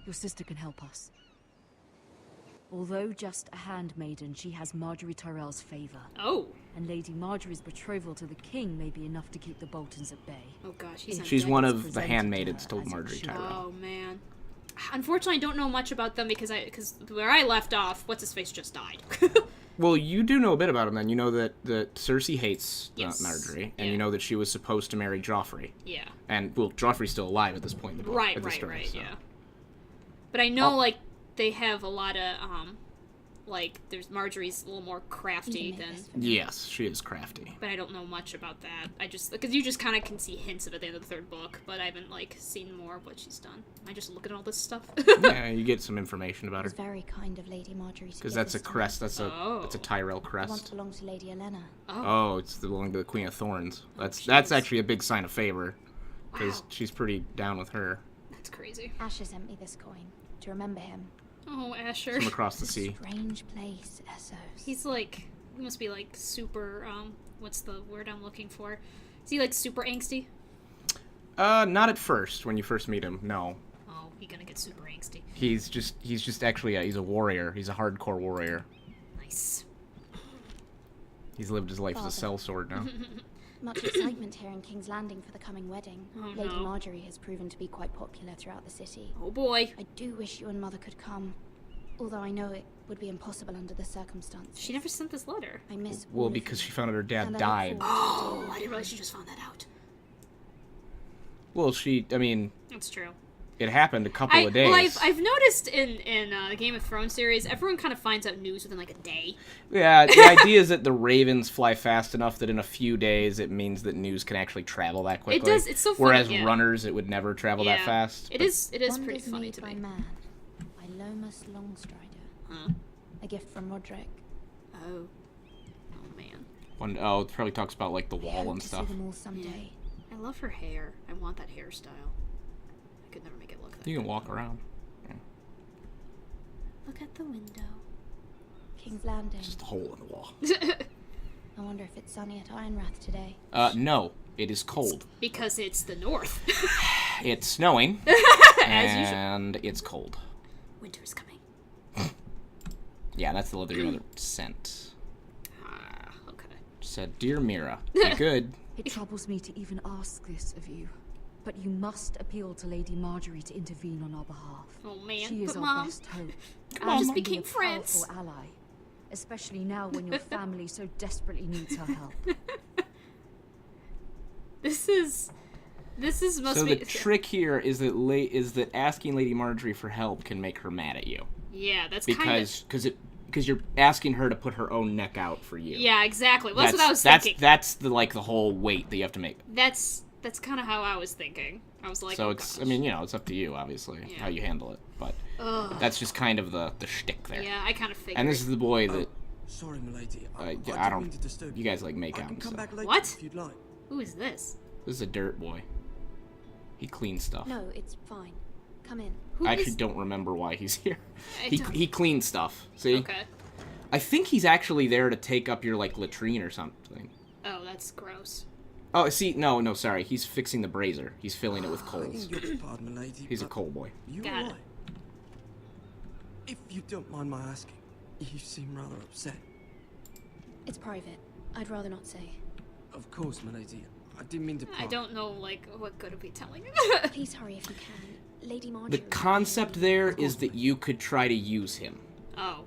Your sister can help us. Although just a handmaiden, she has Margaery Tyrell's favor. Oh. And Lady Margaery's betrothal to the king may be enough to keep the Boltons at bay. Oh gosh, she's one of the handmaidens to Margaery Oh Tyrell. man. Unfortunately, I don't know much about them because where I left off, what's his face just died. Well, you do know a bit about him then. You know that Cersei hates Margaery, and you know that she was supposed to marry Joffrey. Yeah. And, well, Joffrey's still alive at this point in the book. Right, so. yeah. But I know, like, they have a lot of, like, there's Marjorie's a little more crafty than... Yes, she is crafty. But I don't know much about that. I just... Because you just kind of can see hints of it at the end of the third book, but I haven't, like, seen more of what she's done. Am I just looking at all this stuff? Yeah, you get some information about her. It's very kind of Lady Margaery to because that's a crest. That's a Tyrell crest. It once belonged to Lady Olenna. Oh, it's belonging to the Queen of Thorns. That's actually a big sign of favor, because she's pretty down with her. That's crazy. Asher sent me this coin to remember him. Oh, Asher. From across the sea. Strange place, Essos. He's like, he must be like super, what's the word I'm looking for? Is he like super angsty? Not at first, when you first meet him, no. Oh, he's gonna get super angsty. He's just actually, he's a warrior. He's a hardcore warrior. Nice. He's lived his life as a sellsword now. Much excitement here in King's Landing for the coming wedding. Oh, Lady no. Margaery has proven to be quite popular throughout the city. Oh boy. I do wish you and Mother could come, although I know it would be impossible under the circumstances. She never sent this letter. I miss all Well, of because you, she found out her dad and I died. look forward to Oh, doing I didn't realize she just found that out. Well, I mean... That's true. It happened a couple of days. Well, I've noticed in the Game of Thrones series, everyone kind of finds out news within like a day. Yeah, the idea is that the ravens fly fast enough that in a few days it means that news can actually travel that quickly. It does. It's so funny. Whereas yeah. runners, it would never travel that fast. It is pretty Wonders funny Made to by me. Man by Lomas Longstrider. Huh? A gift from Roderick. Oh. Oh man. It probably talks about like the I wall hope and to stuff. see them all someday. I love her hair. I want that hairstyle. I could never make it look that You can good. walk around. Yeah. Look at the window. King's Landing. Just a hole in the wall. I wonder if it's sunny at Ironrath today. No, it is cold. Because it's the north. It's snowing. As usual. And it's cold. Winter's coming. Yeah, that's the leather your mother sent. Ah, okay. Said, Dear Mira, be good. It troubles me to even ask this of you, but you must appeal to Lady Margaery to intervene on our behalf. Oh man, She is but our Mom, best hope. Come on, just and became a friends. powerful ally, especially now when your family so desperately needs her help. this is must So be the trick here is that asking Lady Margaery for help can make her mad at you. Yeah, that's kind of Because you're asking her to put her own neck out for you. Yeah, exactly. Well, that's what I was thinking. That's the whole weight that you have to make. That's kind of how I was thinking. I was like, So oh, it's, gosh. I mean, it's up to you, obviously, Yeah. how you handle it. But Ugh. that's just kind of the shtick there. Yeah, I kind of figured. And this is the boy that Sorry, milady. I didn't don't. mean to disturb You guys like make I out. can come So. back later What? if you'd like. Who is this? This is a dirt boy. He cleans stuff. No, it's fine. Come in. Who I actually is- don't remember why he's here. I He don't- cleans stuff. See? Okay. I think he's actually there to take up your latrine or something. Oh, that's gross. Oh, see, no, sorry. He's fixing the brazier. He's filling it with coals. Your pardon, milady. He's a but coal boy. You Got it. alright? If you don't mind my asking, you seem rather upset. It's private. I'd rather not say. Of course, milady. I didn't mean to pry. I don't know, like, what good are we telling you? Please hurry if you can. Lady Margaery. The concept there is that you could try to use him. Oh,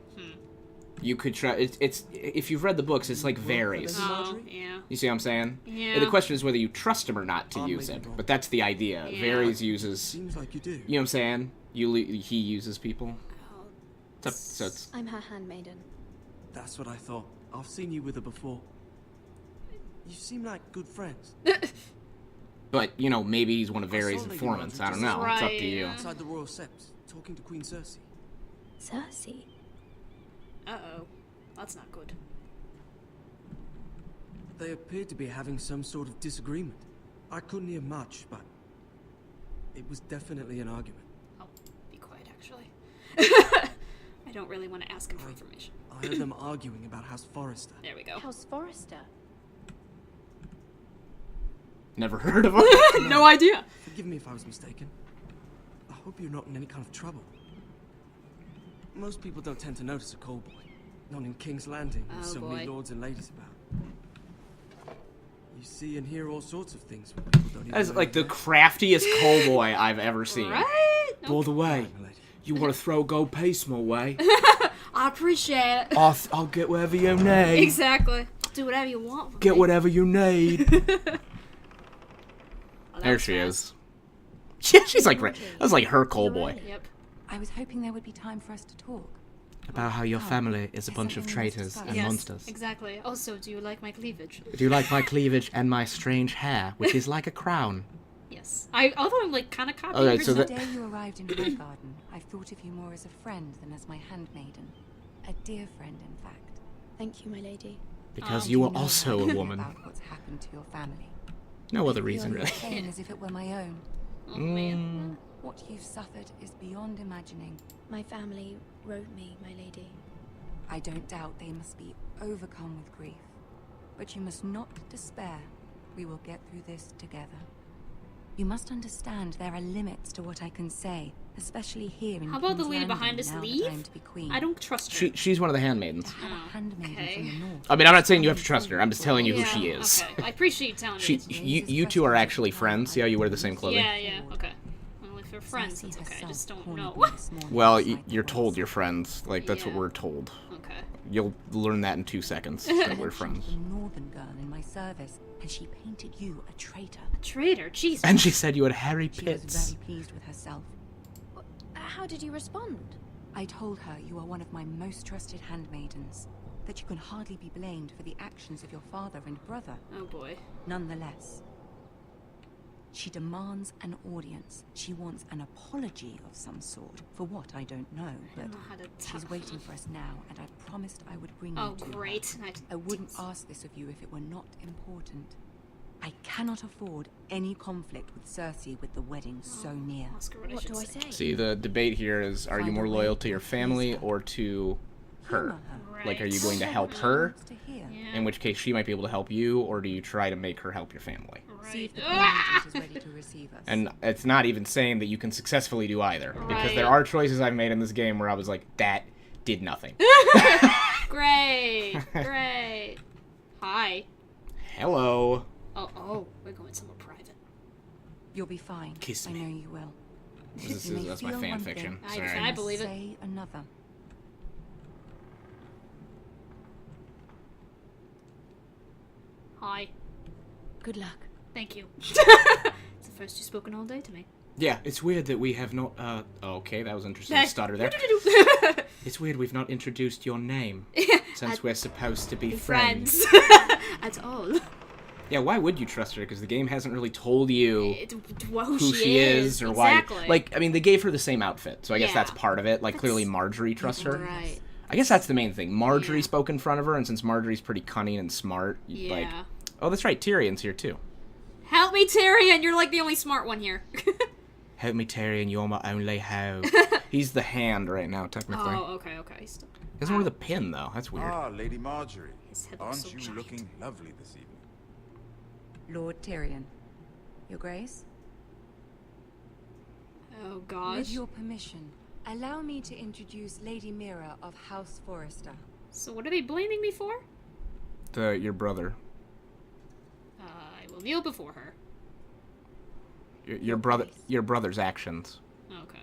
You could try. It's if you've read the books, it's like varies. Oh, yeah. You see what I'm saying? Yeah. And the question is whether you trust him or not to I'm use him. maybe wrong. But that's the idea. Yeah. Varies uses. Seems like you do. You know what I'm saying? He uses people. Oh, So it's I'm her handmaiden. That's what I thought. I've seen you with her before. You seem like good friends. But, maybe he's one of I saw Varys' Lady informants. Margaery I don't just know. It's up to Right, you. yeah. Outside the royal sept, talking to Queen Cersei. Cersei. uh-oh. That's not good. They appeared to be having some sort of disagreement. I couldn't hear much, but it was definitely an argument. I'll be quiet, actually. I don't really want to ask him for information. I heard them arguing about House Forrester. There we go. House Forrester. Never heard of him. No idea. Forgive me if I was mistaken. I Hope you're not in any kind of trouble. Most people don't tend to notice a call boy. Not in King's Landing, with so many lords and ladies about. You see and hear all sorts of things when people don't even That's know like the they're craftiest cowboy I've ever seen. Right? By the way, there, my lady. you want to throw a gold piece my way? I appreciate it. I'll get whatever you need. Exactly. Do whatever you want. Get whatever you need. Oh, There she is. She's like, that was like her cowboy. Yep. I was hoping there would be time for us to talk. About how your family is a bunch of something we must traitors discuss. and Yes, monsters. exactly. Also, do you like my cleavage? Do you like my cleavage and my strange hair, which is like a crown? Yes. Although I'm like kind of copying Okay, her so The stuff. day you arrived in Highgarden, I thought of you more as a friend than as my handmaiden. A dear friend, in fact. Thank you, my lady. Because Do you are know also a anything woman. about what's happened to your family? No other I feel reason, your really. pain as if it were my own. Oh, man. What you've suffered is beyond imagining. My family wrote me, my lady. I don't doubt they must be overcome with grief. But you must not despair. We will get through this together. You must understand there are limits to what I can say, especially here in How about the King's lady Landing, behind us now that leave? I am to be queen. I don't trust her. She's one of the handmaidens. To have a handmaiden okay. from the north. I mean, I'm not saying you have to trust her. I'm just telling you who she Yeah, is. Okay. I appreciate you telling me. She, this. you two are actually friends. See how you wear the same clothing? Yeah, yeah. Okay. Well, if you're friends, Cersei it's okay. I herself just don't cornered know. me this morning Well, beside the you're voice. told you're friends. Like, that's what Yeah. we're told. Okay. You'll learn that in 2 seconds, that we're Mentioned friends. the northern girl in my service, and she painted you a traitor. Traitor. Jesus. And she said you had hairy She was pits. very pleased with herself. How did you respond? I told her you are one of my most trusted handmaidens, that you can hardly be blamed for the actions of your father and brother. Oh boy. Nonetheless, she demands an audience. She wants an apology of some sort, for what I don't know, I but don't know how to she's tell. waiting for us now, and I promised I would bring Oh you to her. great. I wouldn't ask this of you if it were not important. I cannot afford any conflict with Cersei with the wedding so near. Ask her what What should do I say. say? See, the debate here is, are you Find a more way loyal to to your please family her. or to her? Humor her. Right. Like, are you going to Tell help what she her? wants to hear. Yeah. In which case, she might be able to help you, or do you try to make her help your family? See Right. if the Ah! Queen is ready to receive us. And it's not even saying that you can successfully do either. Because there Right. are choices I've made in this game where I was like, that did nothing. Great. Great. Hi. Hello. Oh, we're going somewhere private. You'll be fine. Kiss I me. know you will. This is, that's my feel fan one fiction. thing, I Sorry. believe it. Say another. Hi. Good luck. Thank you. It's the first you've spoken all day to me. Yeah, it's weird that we have not. Okay, that was interesting. Hey. Stutter there. It's weird we've not introduced your name since we're supposed to be friends. At all. Yeah, why would you trust her? Because the game hasn't really told you Who who she is or exactly. why. Like, I mean, they gave her the same outfit, so I guess Yeah. that's part of it. Like, clearly That's- Margaery trusts her. Right. I guess that's the main thing. Margaery Yeah. spoke in front of her, and since Margaery's pretty cunning and smart, Yeah. like, oh, that's right, Tyrion's here too. Help me, Tyrion! You're like the only smart one here. Help me, Tyrion, you're my only hope. He's the hand right now, technically. Oh, okay. Still. He doesn't wear the pin though. That's weird. Ah, Lady Margaery. His head looks Aren't so you giant. looking lovely this evening? Lord Tyrion. Your Grace? Oh gosh. With your permission, allow me to introduce Lady Mira of House Forrester. So what are they blaming me for? Your brother. I will kneel before her. Your brother. Your brother's actions. Okay.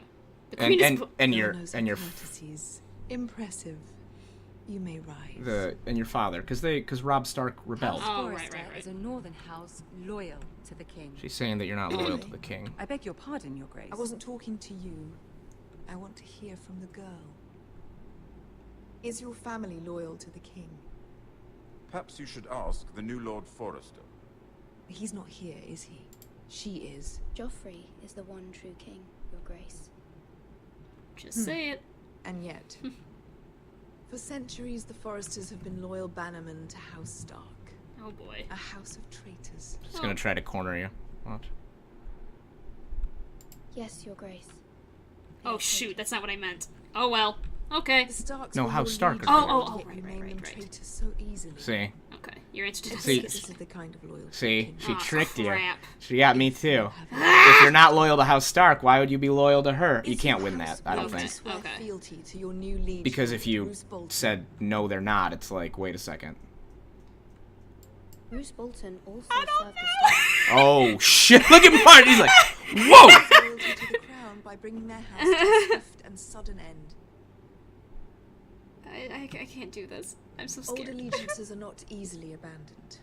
The queen is. And Manners your courtesies. Impressive. You may rise. your father, because Robb Stark rebelled. House Oh, right, Forrester right. is a northern house loyal to the king. She's saying that you're not loyal to the king. I beg your pardon, Your Grace. I wasn't talking to you. I want to hear from the girl. Is your family loyal to the king? Perhaps you should ask the new Lord Forrester. He's not here, is he? She is. Joffrey is the one true king, Your Grace. Just say it. And yet, for centuries the Forresters have been loyal bannermen to House Stark. Oh boy. A house of traitors. She's gonna try to corner you. What? Yes, Your Grace. Oh shoot, that's not what I meant. Oh well. Okay. The Starks No, were House your Stark leaders, are Oh, yet right, you right, name right, them right. traitors so easily. See? Okay. Your answer to that See- is This is the kind of loyalty. See? She Aw, tricked you. crap. She got me too. If you're not loyal to House Stark, why would you be loyal to her? You can't win that, I don't think. Okay. Fealty to your new liege, Because if you Bruce Bolton. said, no, they're not, it's like, wait a second. Bruce Bolton also served the Starks. Oh, shit. Look at Martin. He's like, whoa! Loyalty to the crown by bringing their house to a swift and sudden end. I can't do this. I'm so Old scared. allegiances are not easily abandoned.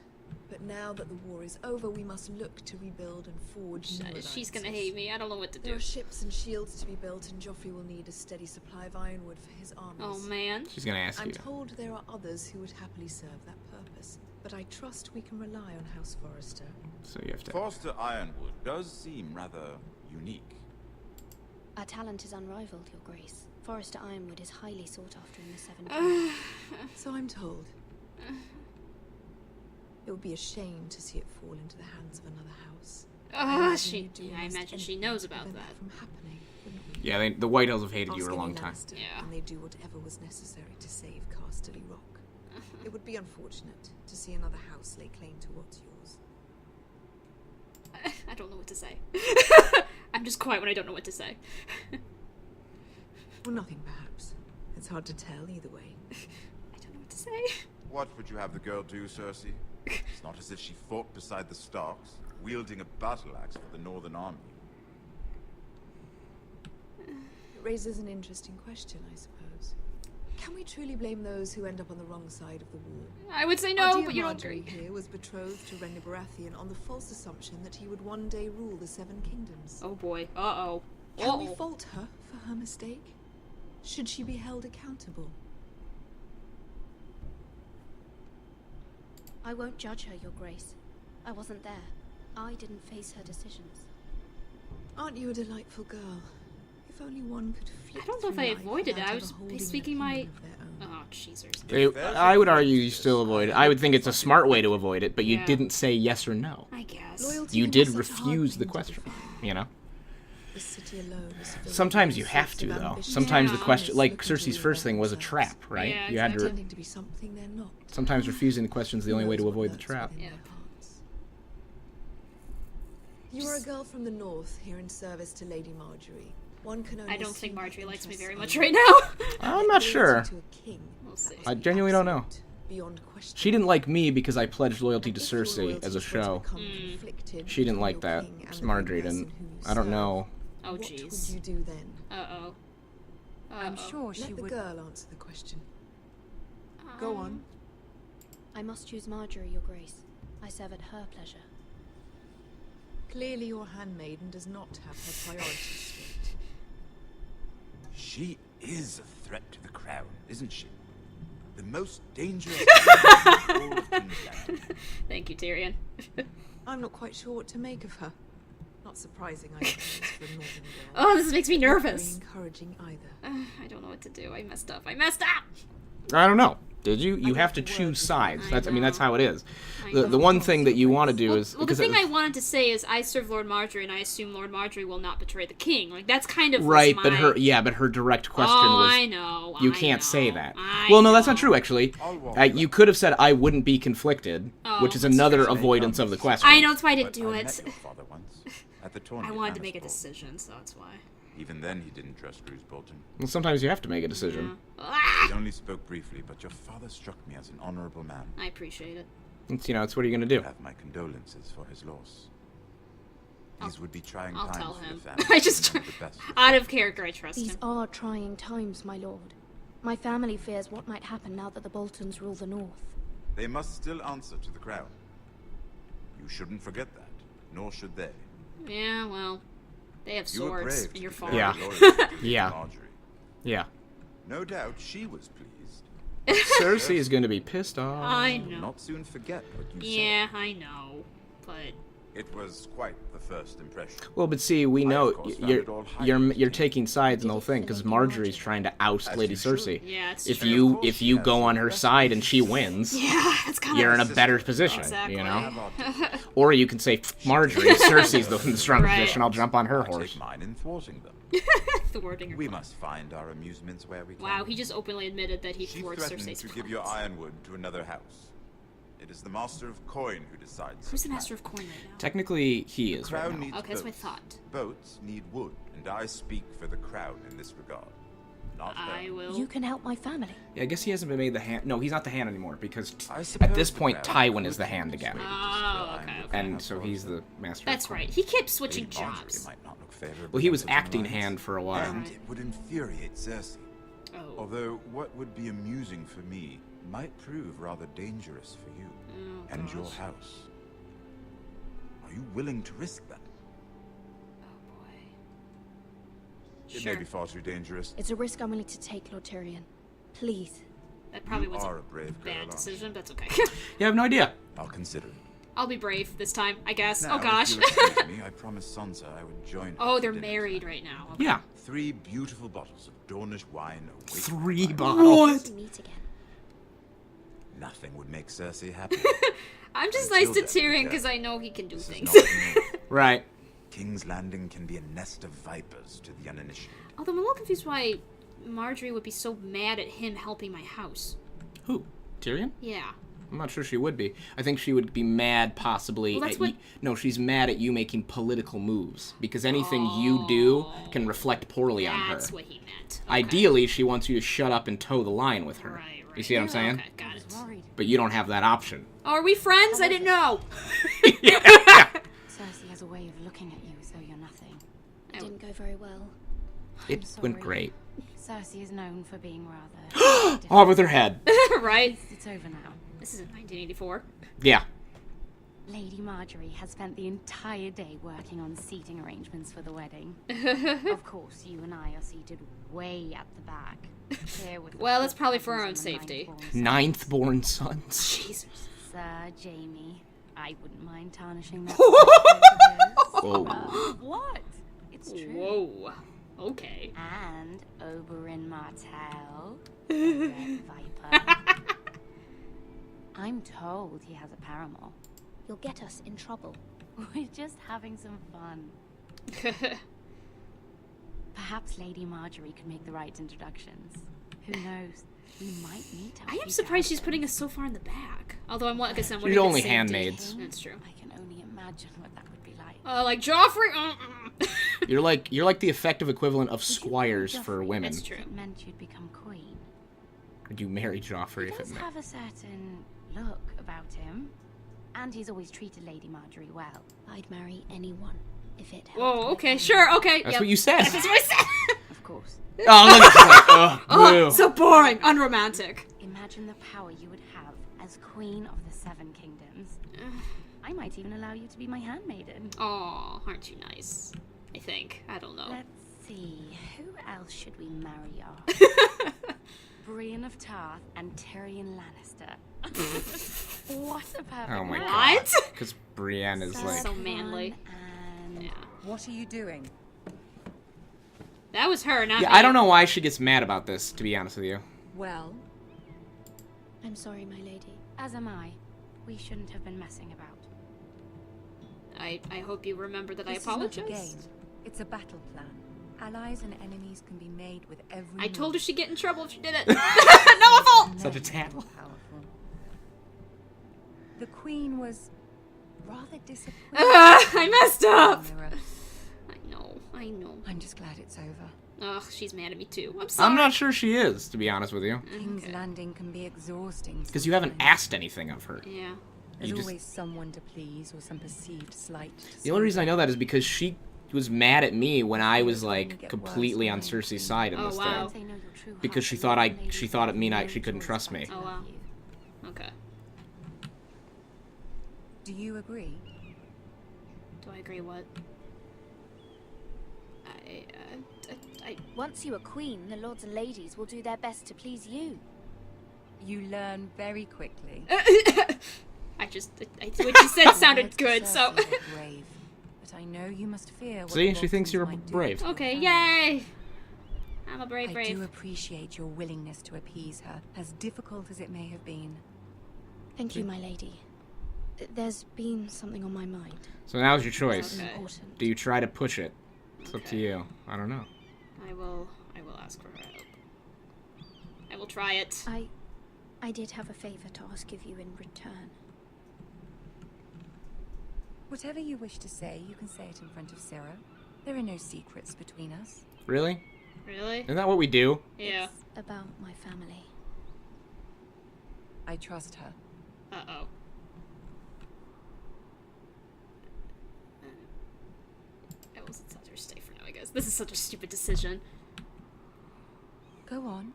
But now that the war is over, we must look to rebuild and forge new alliances. She's gonna hate me. I don't know what to There do. are ships and shields to be built, and Joffrey will need a steady supply of ironwood for his armies. Oh man. She's gonna ask I'm you. told there are others who would happily serve that purpose, but I trust we can rely on House Forrester. So you have to... Forster Ironwood does seem rather unique. Our talent is unrivaled, Your Grace. Forrester Ironwood is highly sought after in the Seven Kingdoms. So I'm told. It would be a shame to see it fall into the hands of another house. I imagine she knows about that. From happening, wouldn't we? Yeah, the White Hills have hated you Ask for a long any time. Lannister, Yeah. And they do whatever was necessary to save Casterly Rock. It would be unfortunate to see another house lay claim to what's yours. I don't know what to say. I'm just quiet when I don't know what to say. Well, nothing perhaps. It's hard to tell either way. I don't know what to say. What would you have the girl do, Cersei? It's not as if she fought beside the Starks, wielding a battle axe for the Northern Army. It raises an interesting question, I suppose. Can we truly blame those who end up on the wrong side of the war? I would say Our no, dear but you don't Margaery agree. here was betrothed to Rhaenyra Baratheon on the false assumption that he would one day rule the Seven Kingdoms. Oh boy. Uh-oh. Can we fault her for her mistake? Should she be held accountable? I won't judge her, Your Grace. I wasn't there. I didn't face her decisions. Aren't you a delightful girl? If only one could flit I don't know if through I life avoided it. without I ever was holding an speaking my... opinion of their own. Oh, cheesers. I would argue you still avoid it. I would think it's a smart way to avoid it, but you Yeah. didn't say yes or no. I guess. Loyalty You was did such a hard refuse the thing to question, define. you know? The city alone is filled Sometimes with you all have sorts to, of though. ambitious Sometimes the Yeah. question, like looking to Cersei's first thing was a reinvent trap, right? Yeah, You had to. pretending to be something they're not. Sometimes refusing the question is the only way to Knows what avoid the lurks trap. within Yeah. their hearts. You are a girl from the north, here in service to Lady Margaery. One can only I don't think assume her Marjorie likes me interests very are much loyal. right now. I'm not sure. Loyalty to a king We'll see. I genuinely don't know. absolute, beyond question. She didn't like me because I pledged loyalty And to if your Cersei as a loyalties were to show. become Mm. conflicted She didn't between like your that. king and the Marjorie person didn't. who you I don't serve, know. Oh, what jeez. would you do then? Uh-oh. I'm sure she Let the would. girl answer the question. Go on. I must choose Margaery, Your Grace. I serve at her pleasure. Clearly your handmaiden does not have her priorities straight. She is a threat to the crown, isn't she? The most dangerous in all of King's Landing. Thank you, Tyrion. I'm not quite sure what to make of her. Not surprising, I suppose, for a northern girl. Oh, this makes me Not very nervous. encouraging either. I don't know what to do. I messed up. I messed up! I don't know. Did you? You I have to got the choose word. sides. I That's. I mean, that's know. how it is. I The know. one thing that you want to do Well, is well, the because thing I wanted to say is I serve Lord Marjorie, and I assume Lord Marjorie will not betray the king. Like, that's kind of right, was but my... her direct question oh, was I know. you I can't say know, that. I Well, no, that's know. not true actually. I'll walk You could have said I wouldn't be conflicted, Oh, which is that's another true. avoidance of the question. I know, that's why I didn't But do I it. met your father once, at the I tournament. wanted to make a Sarahscopic. decision, so that's why. Even then, he didn't trust Bruce Bolton. Well, sometimes you have to make a decision. Yeah. Ah! He only spoke briefly, but your father struck me as an honorable man. I appreciate it. It's, it's what are you gonna do? I have my condolences for his loss. These would be trying I'll times tell for him. the family. I just... and the best. Out of character, I trust These him. are trying times, my lord. My family fears what might happen now that the Boltons rule the north. They must still answer to the crown. You shouldn't forget that, nor should they. Yeah, well... They have You were swords, brave and to you're declare fine. Yeah. your loyalty to Yeah. Margaery. Yeah. No doubt she was pleased. Cersei is gonna be pissed off. I Will know. not soon forget what you Yeah, I know. But... It was quite the first impression. Well, but see, we I, know of course, found it all highly you're taking sides in the whole thing because Margaery's trying to oust As Lady you should. Cersei. Yeah, it's If true. you go on her side and she wins, Yeah, it's kind you're of. in a better position, Exactly. you know. Or you can say, Margaery, Cersei's in the stronger Right. position. I'll jump on her I horse. take mine in thwarting them. Thwarting her. We must find our amusements where we can. Wow, he just openly admitted that he She thwarts threatened Cersei's to give your plans. ironwood to another house. It is the Master of Coin who decides. Who's the such Master of matters. Coin right now? Technically, he The is right crown now. needs Okay, that's boats. what I thought. Boats need wood, and I speak for the crown in this regard. Not I her. will. You can help my family. Yeah, I guess he hasn't been made the hand. No, he's not the hand anymore because I at suppose this the point, crown Tywin is the would hand be again, persuaded to Oh, spill okay, ironwood okay. and perhaps so for he's her. the master. That's of coin. right. He kept switching Lady Margaery jobs. might not look favorably Well, he on was such acting alliance, hand for a while. and it would infuriate Cersei. Oh. Although what would be amusing for me might prove rather dangerous for you Oh, and your gosh. house. Are you willing to risk that? Oh boy. It Sure. may be far too dangerous. It's a risk I'm willing to take, Lord Tyrion. Please. That probably You was are a a brave girl, bad aren't you? decision. That's okay. You have no idea. I'll consider it. I'll be brave this time, I guess. Now, Oh gosh. if you'll excuse me, I promised Sansa I would join her Oh, for they're dinner married tonight. right now. Okay. Yeah, 3 beautiful bottles of Dornish wine await 3 my- bottles. To meet again. Nothing would make Cersei happy. I'm just Until nice to then, Tyrion yeah. because I know he can do This is things. not new. Right. King's Landing can be a nest of vipers to the uninitiated. Although I'm a little confused why Margaery would be so mad at him helping my house. Who? Tyrion? Yeah. I'm not sure she would be. I think she would be mad, possibly. Well, that's at what- you. No, she's mad at you making political moves because anything you do can reflect poorly on her. That's what he meant. Okay. Ideally, she wants you to shut up and toe the line with her. Right, right. You see what I'm saying? Okay, got it. Worried. But you don't have that option. Oh, are we friends? I didn't know. Cersei has a way of looking at you as though you're nothing. It Oh. didn't go very well. It went sorry. great. Cersei is known for being rather... Oh, with her head. Right? It's over now. This is in 1984. Yeah. Lady Margaery has spent the entire day working on seating arrangements for the wedding. Of course, you and I are seated way at the back. Here with the Well, that's four probably for our cousins own and the safety. ninth-born sons. Ninth-born sons. Jesus. Sir Jamie, I wouldn't mind tarnishing that. Whoa. What? It's true. Whoa. Okay. And Oberyn Martell, the Red Viper. I'm told he has a paramour. You'll get us in trouble. We're just having some fun. Perhaps Lady Margaery could make the right introductions. Who knows? We might meet her. I am surprised she's putting us so far in the back. Although I'm, like I said, I'm She's wondering if only it's the same handmaids. date. That's true. I can only imagine what that would be like. Like Joffrey. You're like the effective equivalent of squires for women. That's true. It meant you'd become queen. Would you marry Joffrey He if it does meant? have a certain look about him. And he's always treated Lady Margaery well. I'd marry anyone if it helped. Whoa. my Okay. family. Sure. Okay. That's yep. what you said. That's what I said. Of course. Oh, look at that. Oh, Boo. so boring. Unromantic. Imagine the power you would have as Queen of the Seven Kingdoms. I might even allow you to be my handmaiden. Oh, aren't you nice? I think. I don't know. Let's see, who else should we marry off? Brienne of Tarth and Tyrion Lannister. What a perfect Oh my match. god. What? Because Brienne is like. So manly. And Yeah. What are you doing? That was her, not Yeah, me. I don't know why she gets mad about this, to be honest with you. Well, I'm sorry, my lady. As am I. We shouldn't have been messing about. I hope you remember that this I is not a apologize. game. It's a battle plan. Allies and enemies can be made with every I told her move. she'd get in trouble if she did it. No fault. Such a tattle. Powerful. The queen was rather disappointed. I messed up. Mirror. I know. I'm just glad it's over. Ugh, she's mad at me too. I'm sorry. I'm not sure she is, to be honest with you. King's Okay. Landing can be exhausting. Because you haven't sometimes. asked anything of her. Yeah. There's you just- always someone to please or some perceived slight. to The only reason I know that is because she was mad at me when I was It's going to like get completely worse on when Cersei's they- side in Oh, this wow. thing. They know your true Because heart, she and thought modern ladies she thought have it mean no she couldn't choice trust but me. to Oh, love wow. you. Okay. Do you agree? Do I agree what? I Once you are queen, the lords and ladies will do their best to please you. You learn very quickly. I what you said sounded good, so. Brave, but I know you must fear what See, the she thinks Boltons you're might do brave. to your Okay, family. yay! I'm a I brave. do appreciate your willingness to appease her, as difficult as it may have been. Thank you, my lady. There's been something on my mind. So now's your choice. Okay. Important. Do you try to push it? It's up to Okay. you. I don't know. I will ask for her help. I will try it. I did have a favor to ask of you in return. Whatever you wish to say, you can say it in front of Sarah. There are no secrets between us. Really? Really? Isn't that what we do? Yeah. It's about my family. I trust her. Uh-oh. I will let her stay for now, I guess. This is such a stupid decision. Go on.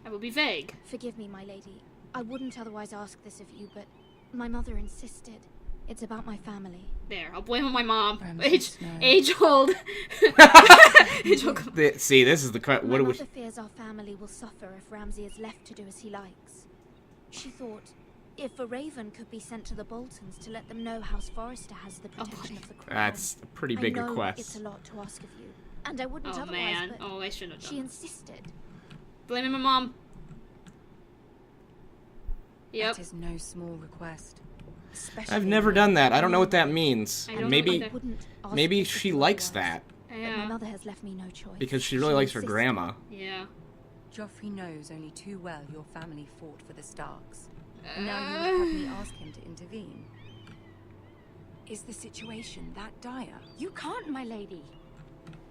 I will be vague. Forgive me, my lady. I wouldn't otherwise ask this of you, but my mother insisted. It's about my family. There, I'll blame on my mom. Age Age-old. Age-old. See, this is the cut. My What do we? mother fears our family will suffer if Ramsay is left to do as he likes. She thought if a raven could be sent to the Boltons to let them know House Forrester has the protection of the crown. That's a pretty big I know request. it's a lot to ask of you, and I wouldn't Oh otherwise. man. But Oh, I shouldn't have done she that. insisted. Blaming my mom. Yep. That is no small request. Especially I've never done that. I don't know what that means. I don't know Maybe, either. Wouldn't ask maybe this of she you likes otherwise. that But my Yeah. mother has left me no choice. because she really She likes her insisted. grandma. Yeah. Joffrey knows only too well your family fought for the Starks. And now you would have me ask him to intervene. Is the situation that dire? You can't, my lady.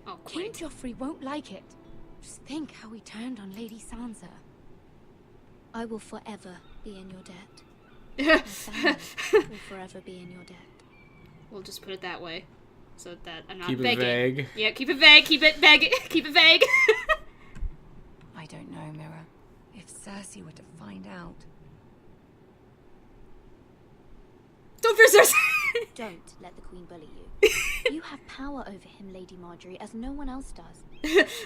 Oh, King great. Joffrey won't like it. Just think how he turned on Lady Sansa. I will forever be in your debt. My family will forever be in your debt. We'll just put it that way, so that I'm not Keep it begging. vague. Yeah, keep it vague. Keep it vague. Keep it vague. I don't know, Mira. If Cersei were to find out. Don't fear Cersei. Don't let the Queen bully you. You have power over him, Lady Margaery, as no one else does.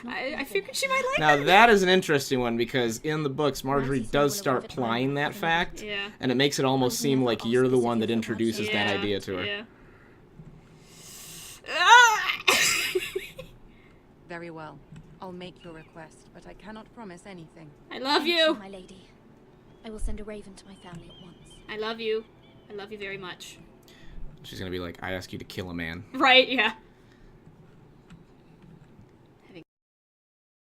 I figured she might like Now it. that is an interesting one because in the books, Margaery Ramsay's does not start gonna love it plying when that I'm fact, Yeah. and it makes it almost I've seem never like asked you're the this one of that you for introduces much. that Yeah, idea to her. Yeah. Very well. I'll make your request, but I cannot promise anything. I love Thank you. my lady. I will send a raven to my family at once. I love you. I love you very much. She's gonna be like, "I ask you to kill a man." Right? Yeah.